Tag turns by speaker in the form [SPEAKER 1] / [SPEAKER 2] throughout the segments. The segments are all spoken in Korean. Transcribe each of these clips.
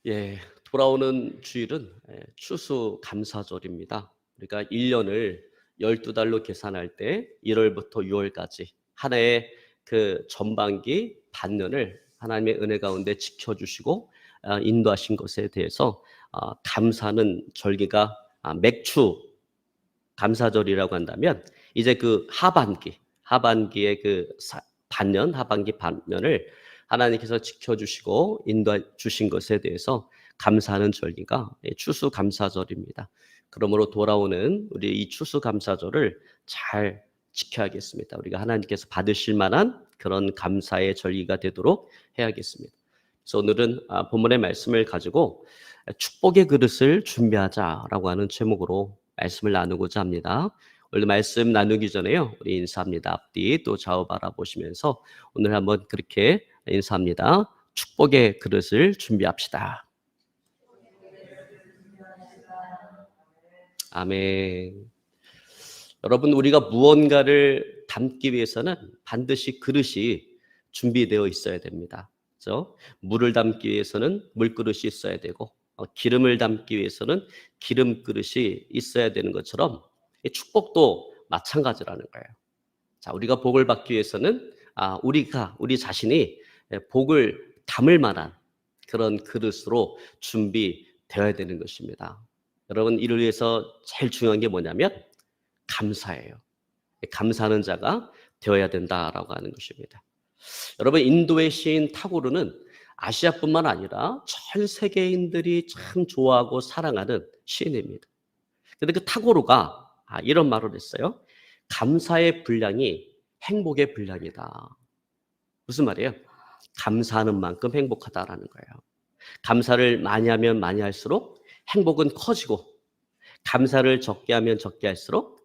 [SPEAKER 1] 예, 돌아오는 주일은 추수감사절입니다. 우리가 1년을 12달로 계산할 때 1월부터 6월까지 한 해의 그 전반기 반년을 하나님의 은혜 가운데 지켜주시고 인도하신 것에 대해서 감사하는 절기가 맥추 감사절이라고 한다면 이제 그 하반기의 반년, 하반기 반년을 하나님께서 지켜주시고 인도해 주신 것에 대해서 감사하는 절기가 추수감사절입니다. 그러므로 돌아오는 우리 이 추수감사절을 잘 지켜야겠습니다. 우리가 하나님께서 받으실 만한 그런 감사의 절기가 되도록 해야겠습니다. 그래서 오늘은 본문의 말씀을 가지고 축복의 그릇을 준비하자라고 하는 제목으로 말씀을 나누고자 합니다. 오늘 말씀 나누기 전에요, 우리 인사합니다. 앞뒤 또 좌우 바라보시면서 오늘 한번 그렇게 인사합니다. 축복의 그릇을 준비합시다. 아멘. 여러분, 우리가 무언가를 담기 위해서는 반드시 그릇이 준비되어 있어야 됩니다. 그렇죠? 물을 담기 위해서는 물그릇이 있어야 되고 기름을 담기 위해서는 기름 그릇이 있어야 되는 것처럼 이 축복도 마찬가지라는 거예요. 자, 우리가 복을 받기 위해서는 우리 자신이 복을 담을 만한 그런 그릇으로 준비되어야 되는 것입니다. 여러분, 이를 위해서 제일 중요한 게 뭐냐면 감사예요. 감사하는 자가 되어야 된다라고 하는 것입니다. 여러분, 인도의 시인 타고르는 아시아뿐만 아니라 전 세계인들이 참 좋아하고 사랑하는 시인입니다. 근데 그 타고르가 이런 말을 했어요. 감사의 분량이 행복의 분량이다. 무슨 말이에요? 감사하는 만큼 행복하다라는 거예요. 감사를 많이 하면 많이 할수록 행복은 커지고, 감사를 적게 하면 적게 할수록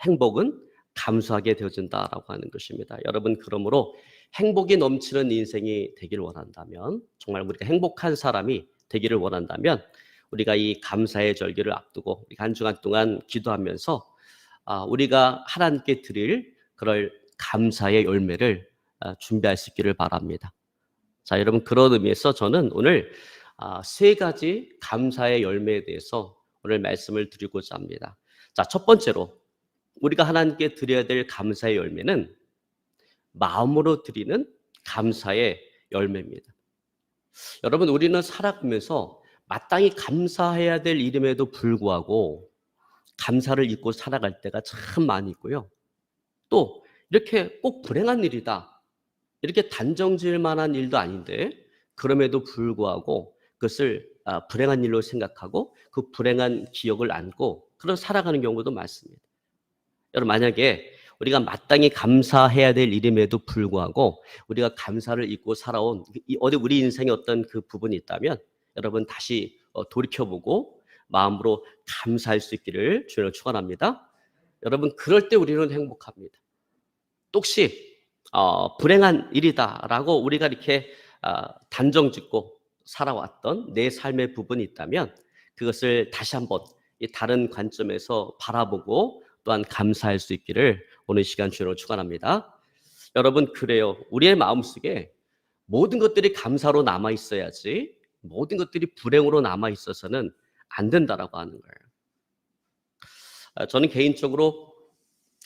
[SPEAKER 1] 행복은 감소하게 되어진다라고 하는 것입니다. 여러분, 그러므로 행복이 넘치는 인생이 되기를 원한다면, 정말 우리가 행복한 사람이 되기를 원한다면 우리가 이 감사의 절기를 앞두고 우리가 한 주간 동안 기도하면서 우리가 하나님께 드릴 그럴 감사의 열매를 준비할 수 있기를 바랍니다. 자, 여러분, 그런 의미에서 저는 오늘 세 가지 감사의 열매에 대해서 오늘 말씀을 드리고자 합니다. 자, 첫 번째로 우리가 하나님께 드려야 될 감사의 열매는 마음으로 드리는 감사의 열매입니다. 여러분, 우리는 살아가면서 마땅히 감사해야 될 일임에도 불구하고 감사를 잊고 살아갈 때가 참 많이 있고요. 또 이렇게 꼭 불행한 일이다, 이렇게 단정 지을 만한 일도 아닌데 그럼에도 불구하고 그것을 불행한 일로 생각하고 그 불행한 기억을 안고 그런 살아가는 경우도 많습니다. 여러분, 만약에 우리가 마땅히 감사해야 될 일임에도 불구하고 우리가 감사를 잊고 살아온 어디 우리 인생에 어떤 그 부분이 있다면 여러분 다시 돌이켜보고 마음으로 감사할 수 있기를 주님으로 축원합니다. 여러분, 그럴 때 우리는 행복합니다. 또 혹시 불행한 일이다라고 우리가 이렇게 단정짓고 살아왔던 내 삶의 부분이 있다면 그것을 다시 한번 다른 관점에서 바라보고 또한 감사할 수 있기를 오늘 시간 주로 축원합니다. 여러분, 그래요. 우리의 마음속에 모든 것들이 감사로 남아 있어야지 모든 것들이 불행으로 남아 있어서는 안 된다라고 하는 거예요. 저는 개인적으로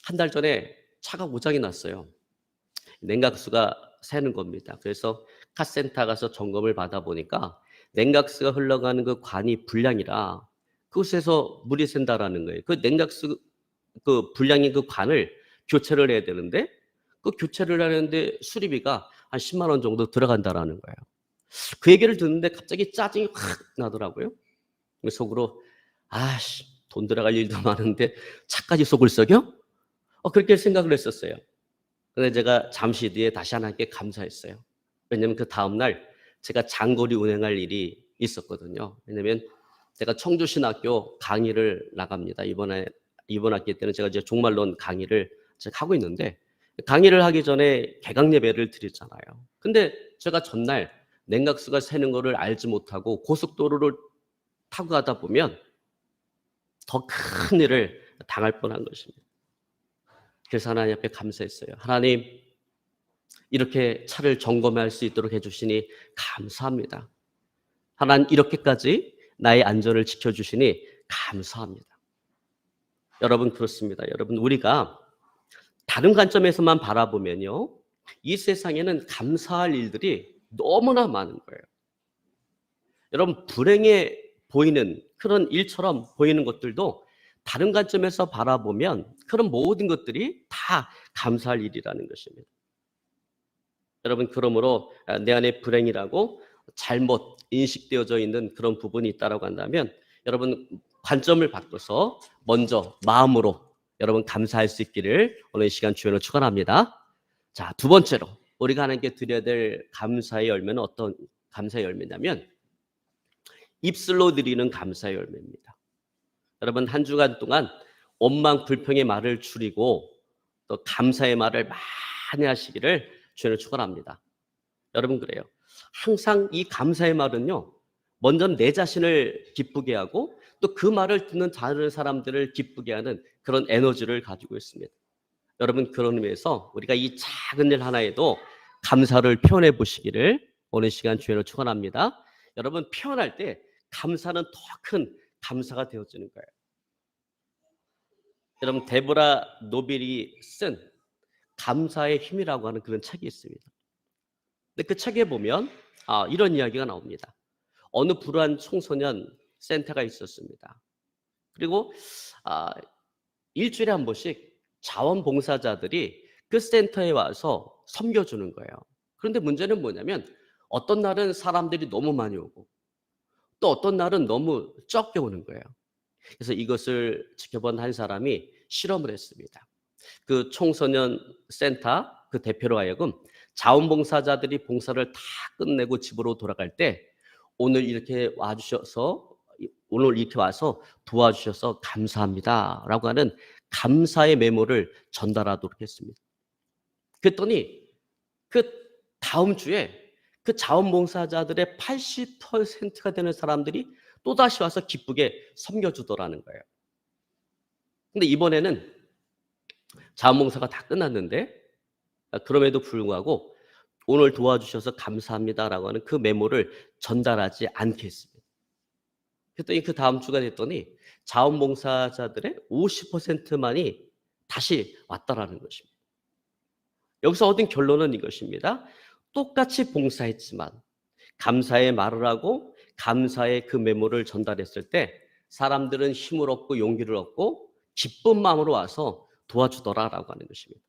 [SPEAKER 1] 한 달 전에 차가 고장이 났어요. 냉각수가 새는 겁니다. 그래서 카센터 가서 점검을 받아 보니까 냉각수가 흘러가는 그 관이 불량이라 그곳에서 물이 샌다라는 거예요. 그 냉각수 그 불량인 그 관을 교체를 해야 되는데 그 교체를 하는데 수리비가 한 10만 원 정도 들어간다라는 거예요. 그 얘기를 듣는데 갑자기 짜증이 확 나더라고요. 속으로 아씨, 돈 들어갈 일도 많은데 차까지 속을 썩여? 그렇게 생각을 했었어요. 근데 제가 잠시 뒤에 다시 하나님께 감사했어요. 왜냐하면 그 다음날 제가 장거리 운행할 일이 있었거든요. 왜냐하면 제가 청주신학교 강의를 나갑니다. 이번 학기 때는 제가 이제 종말론 강의를 제가 하고 있는데 강의를 하기 전에 개강 예배를 드렸잖아요. 근데 제가 전날 냉각수가 새는 거를 알지 못하고 고속도로를 타고 가다 보면 더 큰 일을 당할 뻔한 것입니다. 그래서 하나님 앞에 감사했어요. 하나님, 이렇게 차를 점검할 수 있도록 해주시니 감사합니다. 하나님 이렇게까지 나의 안전을 지켜주시니 감사합니다. 여러분 그렇습니다. 여러분 우리가 다른 관점에서만 바라보면요, 이 세상에는 감사할 일들이 너무나 많은 거예요. 여러분 불행해 보이는 그런 일처럼 보이는 것들도 다른 관점에서 바라보면 그런 모든 것들이 다 감사할 일이라는 것입니다. 여러분 그러므로 내 안에 불행이라고 잘못 인식되어져 있는 그런 부분이 있다고 한다면 여러분 관점을 바꿔서 먼저 마음으로 여러분 감사할 수 있기를 오늘 이 시간 주연을 축원합니다. 자, 두 번째로 우리가 하나님께 드려야 될 감사의 열매는 어떤 감사의 열매냐면 입술로 드리는 감사의 열매입니다. 여러분 한 주간 동안 원망 불평의 말을 줄이고 또 감사의 말을 많이 하시기를 주님을 축원합니다. 여러분 그래요. 항상 이 감사의 말은요, 먼저 내 자신을 기쁘게 하고 또 그 말을 듣는 다른 사람들을 기쁘게 하는 그런 에너지를 가지고 있습니다. 여러분 그런 의미에서 우리가 이 작은 일 하나에도 감사를 표현해 보시기를 오늘 시간 주님을 축원합니다. 여러분 표현할 때 감사는 더 큰 감사가 되어지는 거예요. 여러분 데보라 노빌이 쓴 감사의 힘이라고 하는 그런 책이 있습니다. 근데 그 책에 보면 이런 이야기가 나옵니다. 어느 불우한 청소년 센터가 있었습니다. 그리고 일주일에 한 번씩 자원봉사자들이 그 센터에 와서 섬겨주는 거예요. 그런데 문제는 뭐냐면 어떤 날은 사람들이 너무 많이 오고 또 어떤 날은 너무 적게 오는 거예요. 그래서 이것을 지켜본 한 사람이 실험을 했습니다. 그 청소년 센터 그 대표로 하여금 자원봉사자들이 봉사를 다 끝내고 집으로 돌아갈 때 오늘 이렇게 와주셔서 오늘 이렇게 와서 도와주셔서 감사합니다라고 하는 감사의 메모를 전달하도록 했습니다. 그랬더니 그 다음 주에 그 자원봉사자들의 80%가 되는 사람들이 또다시 와서 기쁘게 섬겨주더라는 거예요. 근데 이번에는 자원봉사가 다 끝났는데 그럼에도 불구하고 오늘 도와주셔서 감사합니다라고 하는 그 메모를 전달하지 않게 했습니다. 그랬더니 그 다음 주가 됐더니 자원봉사자들의 50%만이 다시 왔다라는 것입니다. 여기서 얻은 결론은 이것입니다. 똑같이 봉사했지만 감사의 말을 하고 감사의 그 메모를 전달했을 때 사람들은 힘을 얻고 용기를 얻고 기쁜 마음으로 와서 도와주더라라고 하는 것입니다.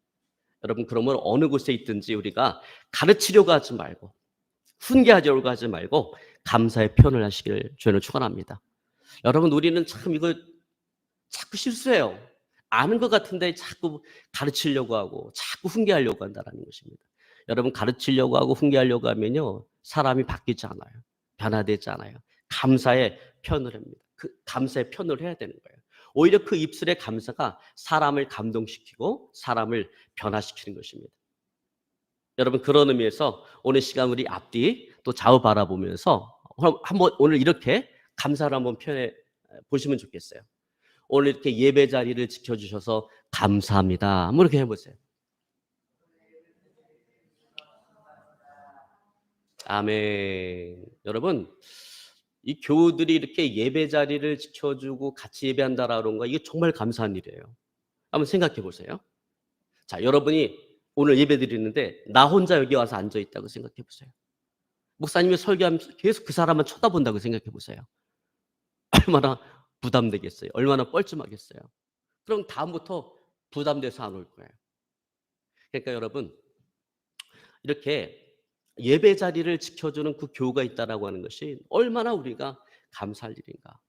[SPEAKER 1] 여러분 그러면 어느 곳에 있든지 우리가 가르치려고 하지 말고 훈계하려고 하지 말고 감사의 표현을 하시길 주님을 축원합니다. 여러분 우리는 참 이거 자꾸 실수해요. 아는 것 같은데 자꾸 가르치려고 하고 자꾸 훈계하려고 한다는 것입니다. 여러분 가르치려고 하고 훈계하려고 하면요 사람이 바뀌지 않아요. 변화되지 않아요. 감사의 표현을 합니다. 그 감사의 표현을 해야 되는 거예요. 오히려 그 입술의 감사가 사람을 감동시키고 사람을 변화시키는 것입니다. 여러분 그런 의미에서 오늘 시간 우리 앞뒤 또 좌우 바라보면서 한번 오늘 이렇게 감사를 한번 표현해 보시면 좋겠어요. 오늘 이렇게 예배 자리를 지켜주셔서 감사합니다. 한번 이렇게 해보세요. 아멘. 여러분 이 교우들이 이렇게 예배 자리를 지켜주고 같이 예배한다라는 거 이게 정말 감사한 일이에요. 한번 생각해 보세요. 자, 여러분이 오늘 예배 드리는데 나 혼자 여기 와서 앉아 있다고 생각해 보세요. 목사님이 설교하면서 계속 그 사람만 쳐다본다고 생각해 보세요. 얼마나 부담되겠어요. 얼마나 뻘쭘하겠어요. 그럼 다음부터 부담돼서 안 올 거예요. 그러니까 여러분 이렇게 예배 자리를 지켜주는 그 교우가 있다라고 하는 것이 얼마나 우리가 감사할 일인가.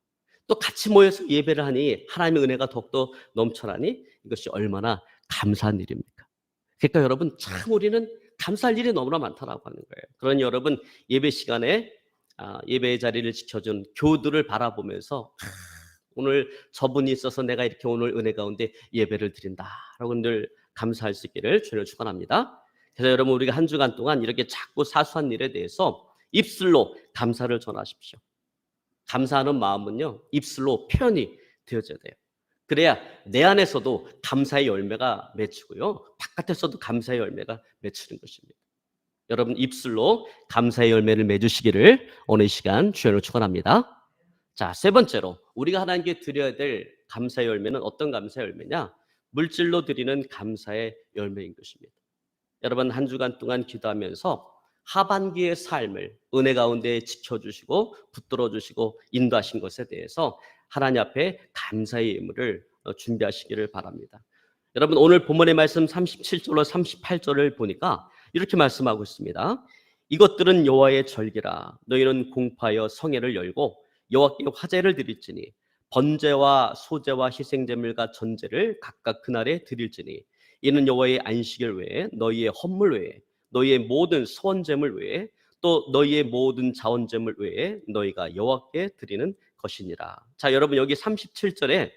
[SPEAKER 1] 또 같이 모여서 예배를 하니 하나님의 은혜가 더욱더 넘쳐나니 이것이 얼마나 감사한 일입니까? 그러니까 여러분 참 우리는 감사할 일이 너무나 많다라고 하는 거예요. 그러니 여러분 예배 시간에 예배의 자리를 지켜준 교우들을 바라보면서 오늘 저분이 있어서 내가 이렇게 오늘 은혜 가운데 예배를 드린다라고 늘 감사할 수 있기를 주님을 축원합니다. 그래서 여러분 우리가 한 주간 동안 이렇게 작고 사소한 일에 대해서 입술로 감사를 전하십시오. 감사하는 마음은요 입술로 표현이 되어져야 돼요. 그래야 내 안에서도 감사의 열매가 맺히고요 바깥에서도 감사의 열매가 맺히는 것입니다. 여러분 입술로 감사의 열매를 맺으시기를 오늘 이 시간 주연으로 축원합니다. 자, 세 번째로 우리가 하나님께 드려야 될 감사의 열매는 어떤 감사의 열매냐? 물질로 드리는 감사의 열매인 것입니다. 여러분 한 주간 동안 기도하면서 하반기의 삶을 은혜 가운데 지켜주시고 붙들어 주시고 인도하신 것에 대해서 하나님 앞에 감사의 예물을 준비하시기를 바랍니다. 여러분 오늘 본문의 말씀 37절로 38절을 보니까 이렇게 말씀하고 있습니다. 이것들은 여호와의 절기라. 너희는 공파하여 성회를 열고 여호와께 화제를 드릴지니 번제와 소제와 희생제물과 전제를 각각 그날에 드릴지니 이는 여호와의 안식일 외에 너희의 헌물 외에 너희의 모든 소원제물 외에 또 너희의 모든 자원제물 외에 너희가 여호와께 드리는 것이니라. 자, 여러분 여기 37절에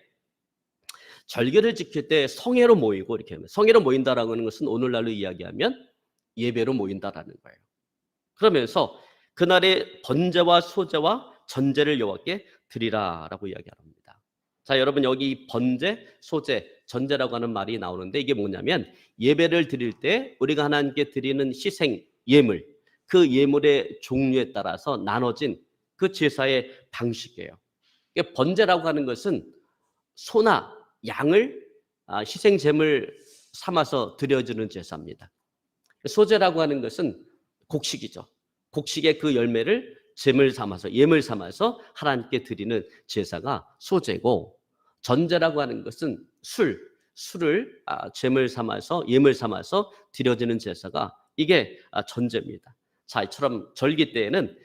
[SPEAKER 1] 절기를 지킬 때 성회로 모이고 이렇게 하면 성회로 모인다라고 하는 것은 오늘날로 이야기하면 예배로 모인다라는 거예요. 그러면서 그날의 번제와 소제와 전제를 여호와께 드리라라고 이야기합니다. 자, 여러분 여기 번제, 소제, 전제라고 하는 말이 나오는데 이게 뭐냐면 예배를 드릴 때 우리가 하나님께 드리는 희생 예물, 그 예물의 종류에 따라서 나눠진 그 제사의 방식이에요. 번제라고 하는 것은 소나 양을 희생 제물 삼아서 드려지는 제사입니다. 소제라고 하는 것은 곡식이죠. 곡식의 그 열매를 제물 삼아서 예물 삼아서 하나님께 드리는 제사가 소제고, 전제라고 하는 것은 술을 제물 삼아서 예물 삼아서 드려지는 제사가 이게 전제입니다. 자, 이처럼 절기 때에는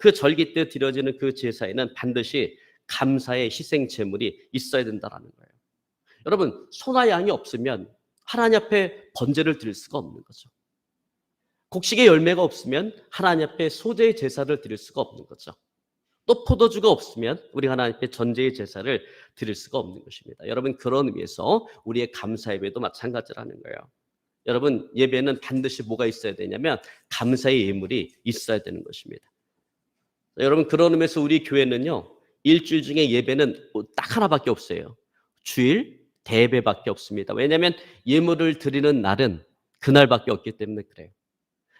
[SPEAKER 1] 그 절기 때 드려지는 그 제사에는 반드시 감사의 희생 제물이 있어야 된다라는 거예요. 여러분 소나 양이 없으면 하나님 앞에 번제를 드릴 수가 없는 거죠. 곡식의 열매가 없으면 하나님 앞에 소제의 제사를 드릴 수가 없는 거죠. 또 포도주가 없으면 우리 하나님 앞에 전제의 제사를 드릴 수가 없는 것입니다. 여러분 그런 의미에서 우리의 감사 예배도 마찬가지라는 거예요. 여러분 예배는 반드시 뭐가 있어야 되냐면 감사의 예물이 있어야 되는 것입니다. 여러분 그런 의미에서 우리 교회는요 일주일 중에 예배는 딱 하나밖에 없어요. 주일 대예배밖에 없습니다. 왜냐하면 예물을 드리는 날은 그날밖에 없기 때문에 그래요.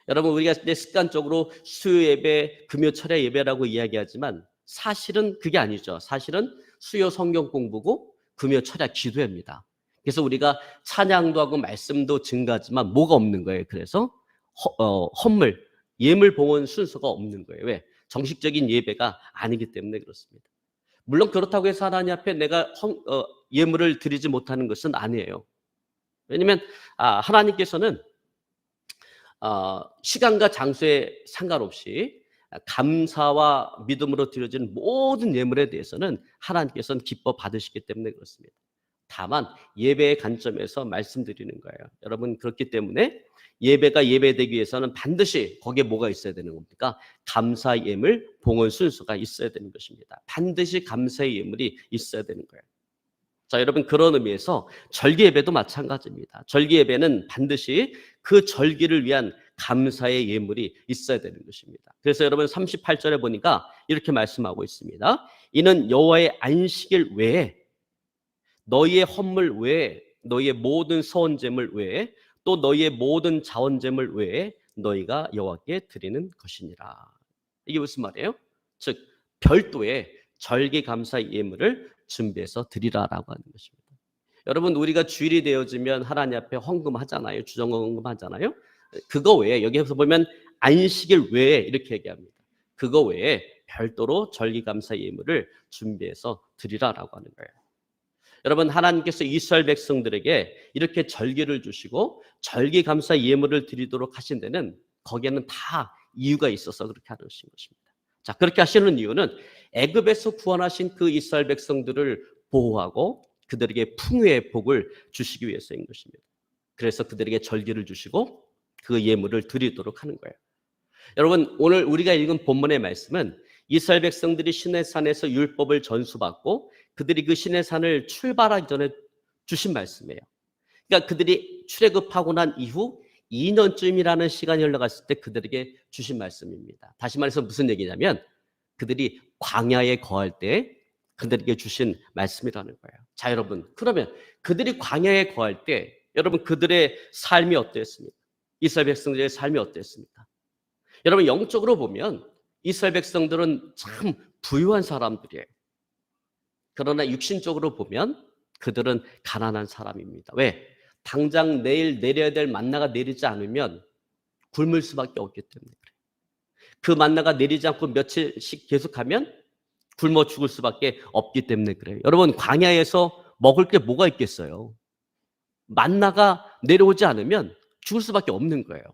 [SPEAKER 1] 여러분 우리가 이제 습관적으로 수요 예배, 금요 철야 예배라고 이야기하지만 사실은 그게 아니죠. 사실은 수요 성경 공부고 금요 철야 기도회입니다. 그래서 우리가 찬양도 하고 말씀도 증가하지만 뭐가 없는 거예요. 그래서 헌물, 예물 봉헌 순서가 없는 거예요. 왜? 정식적인 예배가 아니기 때문에 그렇습니다. 물론 그렇다고 해서 하나님 앞에 내가 예물을 드리지 못하는 것은 아니에요. 왜냐하면 하나님께서는 시간과 장소에 상관없이 감사와 믿음으로 드려지는 모든 예물에 대해서는 하나님께서는 기뻐 받으시기 때문에 그렇습니다. 다만 예배의 관점에서 말씀드리는 거예요. 여러분 그렇기 때문에 예배가 예배되기 위해서는 반드시 거기에 뭐가 있어야 되는 겁니까? 감사 예물 봉헌 순서가 있어야 되는 것입니다. 반드시 감사의 예물이 있어야 되는 거예요. 자, 여러분 그런 의미에서 절기 예배도 마찬가지입니다. 절기 예배는 반드시 그 절기를 위한 감사의 예물이 있어야 되는 것입니다. 그래서 여러분 38절에 보니까 이렇게 말씀하고 있습니다. 이는 여호와의 안식일 외에 너희의 헌물 외에 너희의 모든 서원제물 외에 또 너희의 모든 자원제물 외에 너희가 여호와께 드리는 것이니라. 이게 무슨 말이에요? 즉 별도의 절기 감사 예물을 준비해서 드리라라고 하는 것입니다. 여러분 우리가 주일이 되어지면 하나님 앞에 헌금하잖아요. 주정헌금하잖아요. 그거 외에 여기에서 보면 안식일 외에 이렇게 얘기합니다. 그거 외에 별도로 절기 감사 예물을 준비해서 드리라라고 하는 거예요. 여러분 하나님께서 이스라엘 백성들에게 이렇게 절기를 주시고 절기 감사 예물을 드리도록 하신 데는 거기에는 다 이유가 있어서 그렇게 하신 것입니다. 자, 그렇게 하시는 이유는 애굽에서 구원하신 그 이스라엘 백성들을 보호하고 그들에게 풍요의 복을 주시기 위해서인 것입니다. 그래서 그들에게 절기를 주시고 그 예물을 드리도록 하는 거예요. 여러분 오늘 우리가 읽은 본문의 말씀은 이스라엘 백성들이 시내산에서 율법을 전수받고 그들이 그 시내산을 출발하기 전에 주신 말씀이에요. 그러니까 그들이 출애굽하고 난 이후 2년쯤이라는 시간이 흘러갔을 때 그들에게 주신 말씀입니다. 다시 말해서 무슨 얘기냐면 그들이 광야에 거할 때 그들에게 주신 말씀이라는 거예요. 자, 여러분 그러면 그들이 광야에 거할 때 여러분 그들의 삶이 어땠습니까? 이스라엘 백성들의 삶이 어땠습니까? 여러분 영적으로 보면 이스라엘 백성들은 참 부유한 사람들이에요. 그러나 육신적으로 보면 그들은 가난한 사람입니다. 왜? 당장 내일 내려야 될 만나가 내리지 않으면 굶을 수밖에 없기 때문에 그래요. 그 만나가 내리지 않고 며칠씩 계속하면 굶어 죽을 수밖에 없기 때문에 그래요. 여러분 광야에서 먹을 게 뭐가 있겠어요? 만나가 내려오지 않으면 죽을 수밖에 없는 거예요.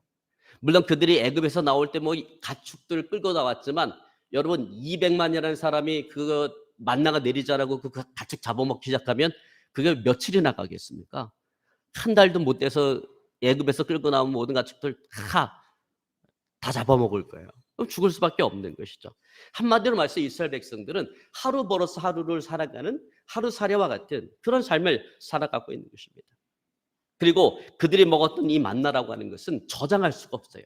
[SPEAKER 1] 물론 그들이 애굽에서 나올 때 뭐 가축들 끌고 나왔지만 여러분 200만이라는 사람이 그 만나가 내리자라고 그 가축 잡아먹기 시작하면 그게 며칠이나 가겠습니까? 한 달도 못 돼서 애굽에서 끌고 나온 모든 가축들 다 잡아먹을 거예요. 그럼 죽을 수밖에 없는 것이죠. 한마디로 말해서 이스라엘 백성들은 하루 벌어서 하루를 살아가는 하루살이와 같은 그런 삶을 살아가고 있는 것입니다. 그리고 그들이 먹었던 이 만나라고 하는 것은 저장할 수가 없어요.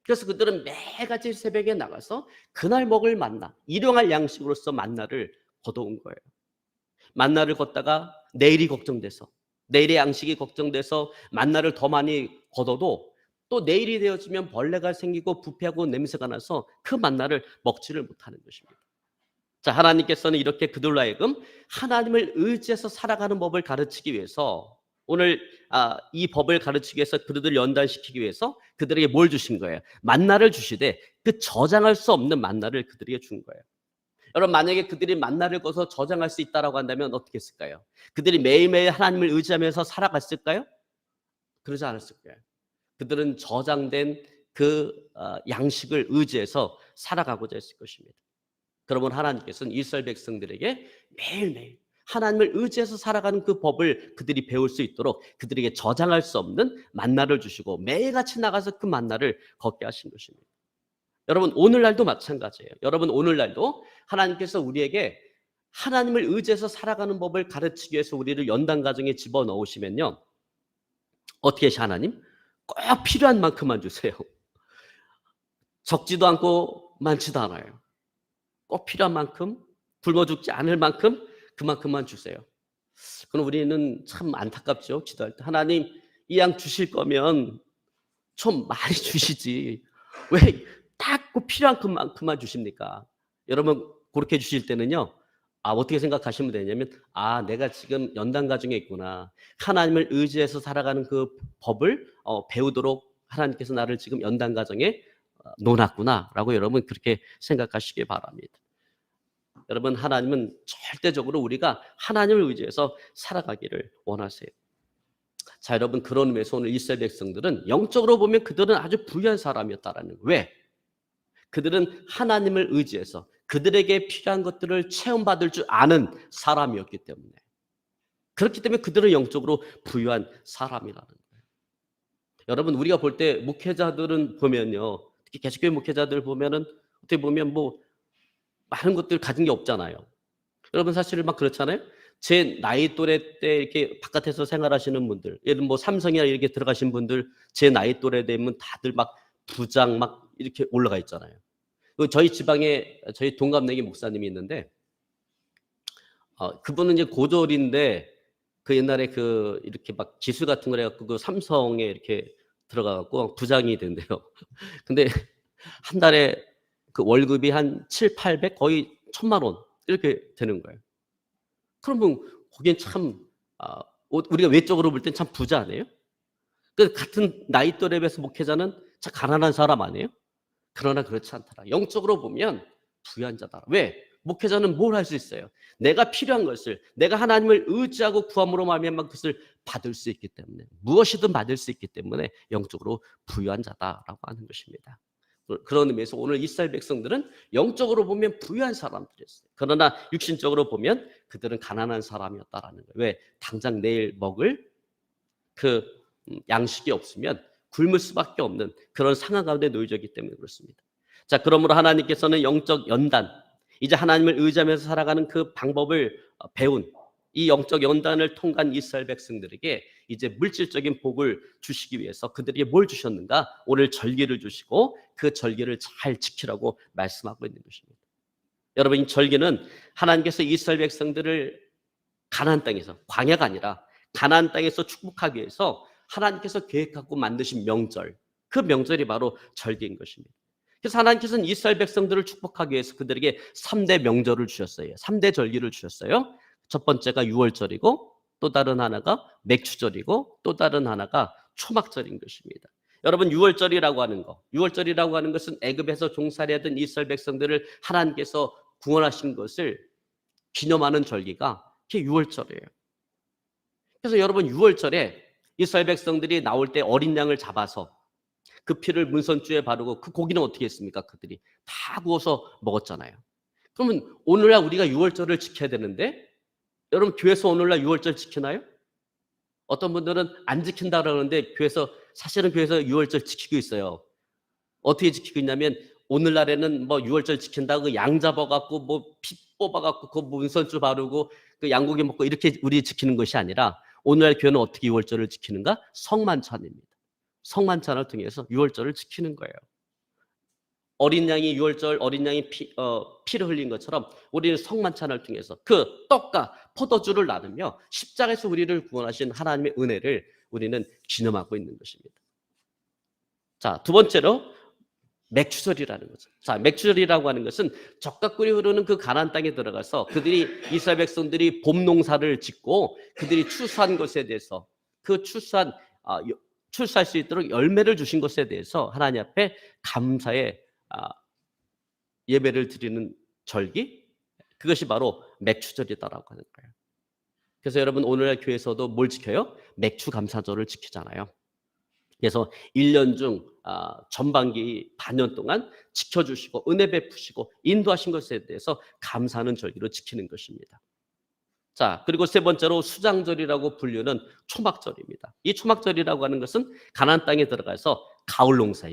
[SPEAKER 1] 그래서 그들은 매가지 새벽에 나가서 그날 먹을 만나, 일용할 양식으로서 만나를 걷어온 거예요. 만나를 걷다가 내일이 걱정돼서, 내일의 양식이 걱정돼서 만나를 더 많이 걷어도 또 내일이 되어지면 벌레가 생기고 부패하고 냄새가 나서 그 만나를 먹지를 못하는 것입니다. 자, 하나님께서는 이렇게 그들로 하여금 하나님을 의지해서 살아가는 법을 가르치기 위해서 오늘 이 법을 가르치기 위해서 그들을 연단시키기 위해서 그들에게 뭘 주신 거예요? 만나를 주시되 그 저장할 수 없는 만나를 그들에게 준 거예요. 여러분 만약에 그들이 만나를 꺼서 저장할 수 있다라고 한다면 어떻게 했을까요? 그들이 매일매일 하나님을 의지하면서 살아갔을까요? 그러지 않았을 거예요. 그들은 저장된 그 양식을 의지해서 살아가고자 했을 것입니다. 그러면 하나님께서는 이스라엘 백성들에게 매일매일 하나님을 의지해서 살아가는 그 법을 그들이 배울 수 있도록 그들에게 저장할 수 없는 만나를 주시고 매일같이 나가서 그 만나를 걷게 하신 것입니다. 여러분 오늘날도 마찬가지예요. 여러분 오늘날도 하나님께서 우리에게 하나님을 의지해서 살아가는 법을 가르치기 위해서 우리를 연단 가정에 집어넣으시면요. 어떻게 하시 하나님? 꼭 필요한 만큼만 주세요. 적지도 않고 많지도 않아요. 꼭 필요한 만큼, 굶어 죽지 않을 만큼 그만큼만 주세요. 그럼 우리는 참 안타깝죠. 기도할 때 하나님 이 양 주실 거면 좀 많이 주시지. 왜 딱 꼭 필요한 만큼만 주십니까? 여러분 그렇게 주실 때는요. 어떻게 생각하시면 되냐면 내가 지금 연단 과정에 있구나. 하나님을 의지해서 살아가는 그 법을 배우도록 하나님께서 나를 지금 연단 과정에 놓았구나라고 여러분 그렇게 생각하시기 바랍니다. 여러분 하나님은 절대적으로 우리가 하나님을 의지해서 살아가기를 원하세요. 자, 여러분 그런 의미에서 오늘 이스라엘 백성들은 영적으로 보면 그들은 아주 부유한 사람이었다라는 거예요. 왜? 그들은 하나님을 의지해서 그들에게 필요한 것들을 체험받을 줄 아는 사람이었기 때문에 그렇기 때문에 그들은 영적으로 부유한 사람이라는 거예요. 여러분 우리가 볼 때 목회자들은 보면요. 특히 개척교회 목회자들 보면은 어떻게 보면 뭐 많은 것들 가진 게 없잖아요. 여러분 사실 막 그렇잖아요. 제 나이 또래 때 이렇게 바깥에서 생활하시는 분들, 예를 들면 뭐 삼성이나 이렇게 들어가신 분들, 제 나이 또래 되면 다들 막 부장 막 이렇게 올라가 있잖아요. 저희 지방에 저희 동갑내기 목사님이 있는데, 그분은 이제 고졸인데 그 옛날에 그 이렇게 막 기술 같은 걸 해갖고 그 삼성에 이렇게 들어가갖고 부장이 된대요. 근데 한 달에 그 월급이 한 700, 800 거의 1,000만 원 이렇게 되는 거예요. 그러면 거기엔 참 우리가 외적으로 볼 땐 참 부자 아니에요? 그 같은 나이 또래에서 목회자는 참 가난한 사람 아니에요? 그러나 그렇지 않더라. 영적으로 보면 부유한 자다. 왜? 목회자는 뭘 할 수 있어요? 내가 필요한 것을 내가 하나님을 의지하고 구함으로 말미암아 그것을 받을 수 있기 때문에 무엇이든 받을 수 있기 때문에 영적으로 부유한 자다라고 하는 것입니다. 그런 의미에서 오늘 이스라엘 백성들은 영적으로 보면 부유한 사람들이었어요. 그러나 육신적으로 보면 그들은 가난한 사람이었다라는 거예요. 왜? 당장 내일 먹을 그 양식이 없으면 굶을 수밖에 없는 그런 상황 가운데 놓여져 있기 때문에 그렇습니다. 자, 그러므로 하나님께서는 영적 연단, 이제 하나님을 의지하면서 살아가는 그 방법을 배운 이 영적 연단을 통과한 이스라엘 백성들에게 이제 물질적인 복을 주시기 위해서 그들에게 뭘 주셨는가? 오늘 절기를 주시고 그 절기를 잘 지키라고 말씀하고 있는 것입니다. 여러분 이 절기는 하나님께서 이스라엘 백성들을 가나안 땅에서 광야가 아니라 가나안 땅에서 축복하기 위해서 하나님께서 계획하고 만드신 명절, 그 명절이 바로 절기인 것입니다. 그래서 하나님께서는 이스라엘 백성들을 축복하기 위해서 그들에게 3대 명절을 주셨어요. 3대 절기를 주셨어요. 첫 번째가 유월절이고 또 다른 하나가 맥추절이고 또 다른 하나가 초막절인 것입니다. 여러분 유월절이라고 하는 것은 애굽에서 종살이하던 이스라엘 백성들을 하나님께서 구원하신 것을 기념하는 절기가 그게 유월절이에요. 그래서 여러분 유월절에 이스라엘 백성들이 나올 때 어린 양을 잡아서 그 피를 문선주에 바르고 그 고기는 어떻게 했습니까? 그들이 다 구워서 먹었잖아요. 그러면 오늘날 우리가 유월절을 지켜야 되는데 여러분 교회에서 오늘날 유월절 지키나요? 어떤 분들은 안 지킨다 그러는데 사실은 교회에서 유월절 지키고 있어요. 어떻게 지키고 있냐면 오늘날에는 뭐 유월절 지킨다고 양 잡아갖고 뭐 피 뽑아갖고 그 문선주 바르고 그 양고기 먹고 이렇게 우리 지키는 것이 아니라 오늘날 교회는 어떻게 유월절을 지키는가? 성만찬입니다. 성만찬을 통해서 유월절을 지키는 거예요. 어린 양이 피를 흘린 것처럼 우리는 성만찬을 통해서 그 떡과 포도주를 나누며 십자가에서 우리를 구원하신 하나님의 은혜를 우리는 기념하고 있는 것입니다. 자, 두 번째로 맥추절이라는 거죠. 자, 맥추절이라고 하는 것은 젖과 꿀이 흐르는 그 가나안 땅에 들어가서 이스라엘 백성들이 봄 농사를 짓고 그들이 추수한 것에 대해서 그 출수할 수 있도록 열매를 주신 것에 대해서 하나님 앞에 감사의 예배를 드리는 절기, 그것이 바로 맥추절이다라고 하는 거예요. 그래서 여러분 오늘날 교회에서도 뭘 지켜요? 맥추 감사절을 지키잖아요. 그래서 1년 중 전반기 반년 동안 지켜주시고 은혜 베푸시고 인도하신 것에 대해서 감사하는 절기로 지키는 것입니다. 자, 그리고 세 번째로 수장절이라고 불리는 초막절입니다. 이 초막절이라고 하는 것은 가나안 땅에 들어가서 가을 농사.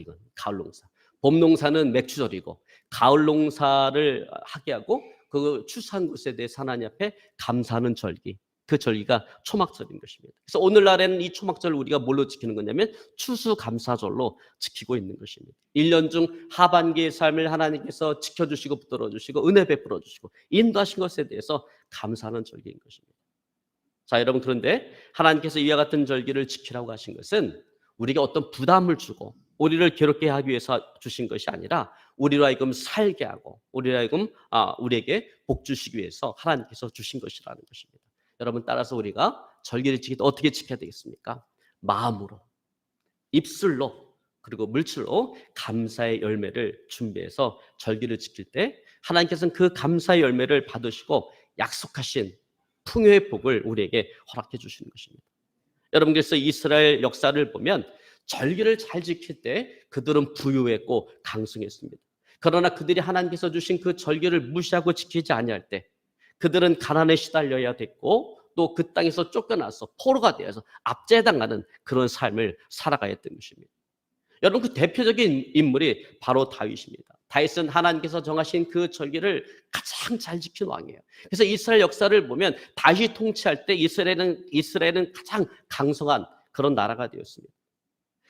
[SPEAKER 1] 봄 농사는 맥추절이고 가을 농사를 하게 하고 그 추수한 것에 대해 하나님 앞에 감사하는 절기. 그 절기가 초막절인 것입니다. 그래서 오늘날에는 이 초막절을 우리가 뭘로 지키는 거냐면 추수감사절로 지키고 있는 것입니다. 1년 중 하반기의 삶을 하나님께서 지켜주시고 붙들어주시고 은혜 베풀어 주시고 인도하신 것에 대해서 감사하는 절기인 것입니다. 자, 여러분, 그런데 하나님께서 이와 같은 절기를 지키라고 하신 것은 우리가 어떤 부담을 주고 우리를 괴롭게 하기 위해서 주신 것이 아니라 우리로 하여금 살게 하고 우리로 하여금 우리에게 복 주시기 위해서 하나님께서 주신 것이라는 것입니다. 여러분, 따라서 우리가 절기를 지킬 때 어떻게 지켜야 되겠습니까? 마음으로, 입술로, 그리고 물질로 감사의 열매를 준비해서 절기를 지킬 때 하나님께서는 그 감사의 열매를 받으시고 약속하신 풍요의 복을 우리에게 허락해 주시는 것입니다. 여러분, 그래서 이스라엘 역사를 보면 절기를 잘 지킬 때 그들은 부유했고 강성했습니다. 그러나 그들이 하나님께서 주신 그 절기를 무시하고 지키지 아니할 때 그들은 가난에 시달려야 됐고 또 그 땅에서 쫓겨나서 포로가 되어서 압제당하는 그런 삶을 살아가야 했던 것입니다. 여러분, 그 대표적인 인물이 바로 다윗입니다. 다윗은 하나님께서 정하신 그 절기를 가장 잘 지킨 왕이에요. 그래서 이스라엘 역사를 보면 다윗이 통치할 때 이스라엘은 가장 강성한 그런 나라가 되었습니다.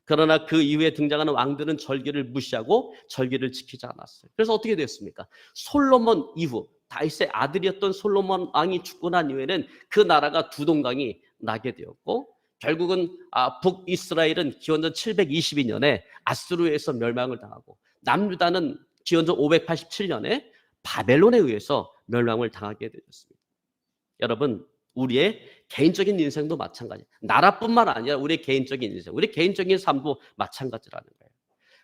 [SPEAKER 1] 그러나 그 이후에 등장하는 왕들은 절기를 무시하고 절기를 지키지 않았어요. 그래서 어떻게 됐습니까? 솔로몬 이후 다윗의 아들이었던 솔로몬 왕이 죽고 난 이후에는 그 나라가 두 동강이 나게 되었고 결국은 북이스라엘은 기원전 722년에 아수르에서 멸망을 당하고 남유다는 기원전 587년에 바벨론에 의해서 멸망을 당하게 되었습니다. 여러분, 우리의 개인적인 인생도 마찬가지예요. 나라뿐만 아니라 우리의 개인적인 인생, 우리 개인적인 삶도 마찬가지라는 거예요.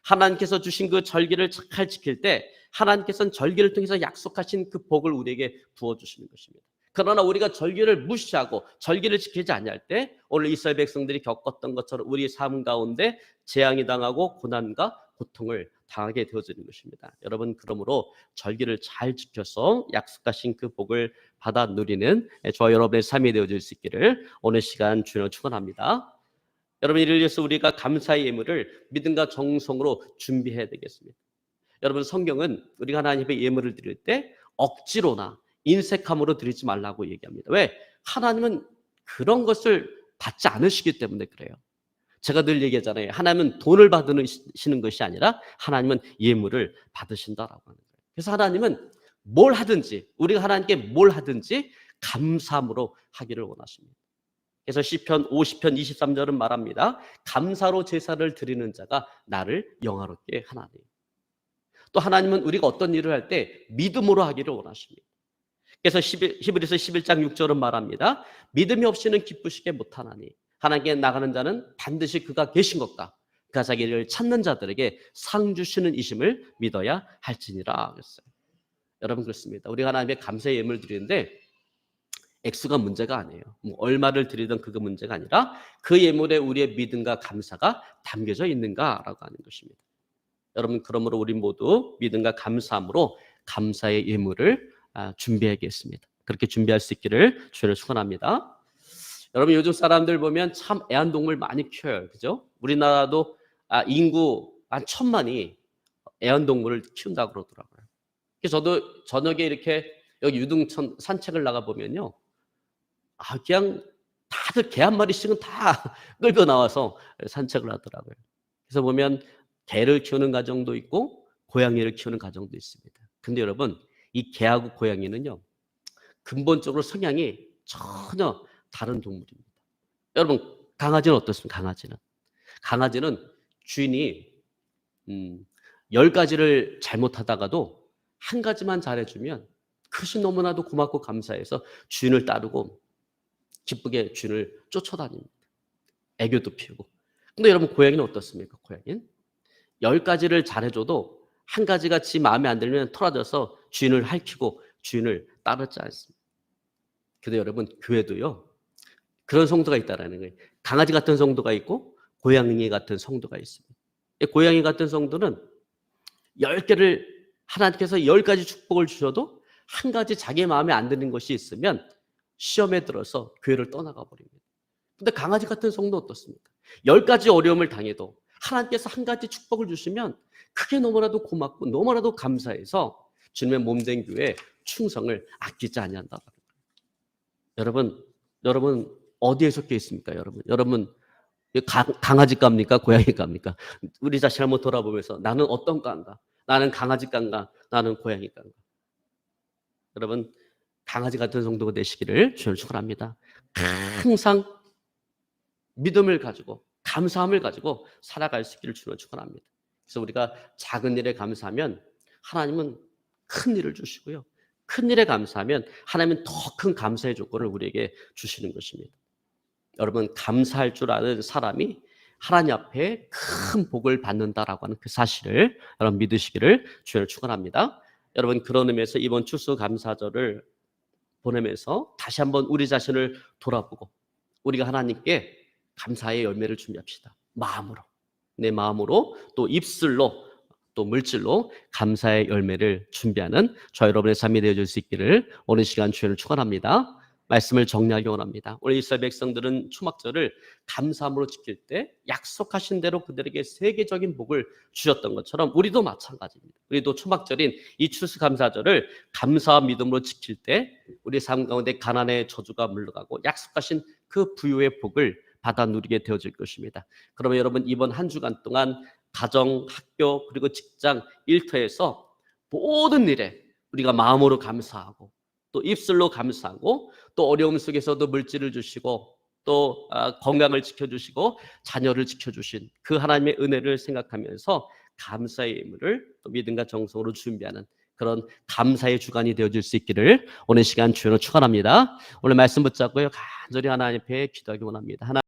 [SPEAKER 1] 하나님께서 주신 그 절기를 잘 지킬 때 하나님께서는 절기를 통해서 약속하신 그 복을 우리에게 부어주시는 것입니다. 그러나 우리가 절기를 무시하고 절기를 지키지 아니할 때 오늘 이스라엘 백성들이 겪었던 것처럼 우리 삶 가운데 재앙이 당하고 고난과 고통을 당하게 되어지는 것입니다. 여러분, 그러므로 절기를 잘 지켜서 약속하신 그 복을 받아 누리는 저와 여러분의 삶이 되어질 수 있기를 오늘 시간 주님으로 축원합니다. 여러분, 이를 위해서 우리가 감사의 예물을 믿음과 정성으로 준비해야 되겠습니다. 여러분, 성경은 우리가 하나님 앞에 예물을 드릴 때 억지로나 인색함으로 드리지 말라고 얘기합니다. 왜? 하나님은 그런 것을 받지 않으시기 때문에 그래요. 제가 늘 얘기하잖아요. 하나님은 돈을 받으시는 것이 아니라 하나님은 예물을 받으신다라고 하는 거예요. 그래서 하나님은 뭘 하든지 우리가 하나님께 뭘 하든지 감사함으로 하기를 원하십니다. 그래서 시편 50편 23절은 말합니다. 감사로 제사를 드리는 자가 나를 영화롭게 하나니. 또 하나님은 우리가 어떤 일을 할 때 믿음으로 하기를 원하십니다. 그래서 히브리서 11장 6절은 말합니다. 믿음이 없이는 기쁘시게 못하나니 하나님께 나가는 자는 반드시 그가 계신 것과 그가 자기를 찾는 자들에게 상 주시는 이심을 믿어야 할지니라 그랬어요. 여러분 그렇습니다. 우리가 하나님께 감사의 예물을 드리는데 액수가 문제가 아니에요. 뭐 얼마를 드리든 그거 문제가 아니라 그 예물에 우리의 믿음과 감사가 담겨져 있는가라고 하는 것입니다. 여러분 그러므로 우리 모두 믿음과 감사함으로 감사의 예물을 준비하겠습니다. 그렇게 준비할 수 있기를 주를 축원합니다. 여러분 요즘 사람들 보면 참 애완동물 많이 키워요. 그죠? 우리나라도 인구 한 1,000만이 애완동물을 키운다고 그러더라고요. 그래서 저도 저녁에 이렇게 여기 유등천 산책을 나가 보면요. 그냥 다들 개 한 마리씩은 다 끌고 나와서 산책을 하더라고요. 그래서 보면 개를 키우는 가정도 있고 고양이를 키우는 가정도 있습니다. 근데 여러분 이 개하고 고양이는요. 근본적으로 성향이 전혀 다른 동물입니다. 여러분 강아지는 어떻습니까? 강아지는 주인이 10가지를 잘못하다가도 한 가지만 잘해주면 그것이 너무나도 고맙고 감사해서 주인을 따르고 기쁘게 주인을 쫓아다닙니다. 애교도 피우고. 근데 여러분 고양이는 어떻습니까? 고양이는 10가지를 잘해줘도 한 가지가 지 마음에 안 들면 털어져서 주인을 핥히고 주인을 따르지 않습니다. 근데 여러분 교회도요. 그런 성도가 있다라는 거예요. 강아지 같은 성도가 있고 고양이 같은 성도가 있습니다. 고양이 같은 성도는 10개를 하나님께서 10가지 축복을 주셔도 한 가지 자기 마음에 안 드는 것이 있으면 시험에 들어서 교회를 떠나가 버립니다. 근데 강아지 같은 성도 어떻습니까? 10가지 어려움을 당해도 하나님께서 한 가지 축복을 주시면 그게 너무나도 고맙고 너무나도 감사해서 주님의 몸된 교회에 충성을 아끼지 아니한다. 여러분 어디에 속해 있습니까? 여러분 강아지과입니까? 고양이과입니까? 우리 자신을 한번 돌아보면서 나는 어떤 과인가? 나는 강아지과인가? 나는 고양이과인가? 여러분 강아지 같은 성도가 되시기를 주님을 축원합니다. 항상 믿음을 가지고 감사함을 가지고 살아갈 수 있기를 주님을 축원합니다. 그래서 우리가 작은 일에 감사하면 하나님은 큰 일을 주시고요. 큰 일에 감사하면 하나님은 더 큰 감사의 조건을 우리에게 주시는 것입니다. 여러분 감사할 줄 아는 사람이 하나님 앞에 큰 복을 받는다라고 하는 그 사실을 여러분 믿으시기를 주님을 축원합니다. 여러분 그런 의미에서 이번 추수감사절을 보내면서 다시 한번 우리 자신을 돌아보고 우리가 하나님께 감사의 열매를 준비합시다. 마음으로 내 마음으로 또 입술로 또 물질로 감사의 열매를 준비하는 저 여러분의 삶이 되어줄 수 있기를 오늘 시간 주님을 축원합니다. 말씀을 정리하기 원합니다. 오늘 이스라엘 백성들은 초막절을 감사함으로 지킬 때 약속하신 대로 그들에게 세계적인 복을 주셨던 것처럼 우리도 마찬가지입니다. 우리도 초막절인 이 추수감사절을 감사와 믿음으로 지킬 때 우리 삶 가운데 가난의 저주가 물러가고 약속하신 그 부유의 복을 받아 누리게 되어질 것입니다. 그러면 여러분 이번 한 주간 동안 가정, 학교 그리고 직장, 일터에서 모든 일에 우리가 마음으로 감사하고 또 입술로 감사하고 또 어려움 속에서도 물질을 주시고 또 건강을 지켜주시고 자녀를 지켜주신 그 하나님의 은혜를 생각하면서 감사의 예물을 또 믿음과 정성으로 준비하는 그런 감사의 주간이 되어질 수 있기를 오늘 시간 주님으로 축원합니다. 오늘 말씀 붙잡고요 간절히 하나님 앞에 기도하기 원합니다.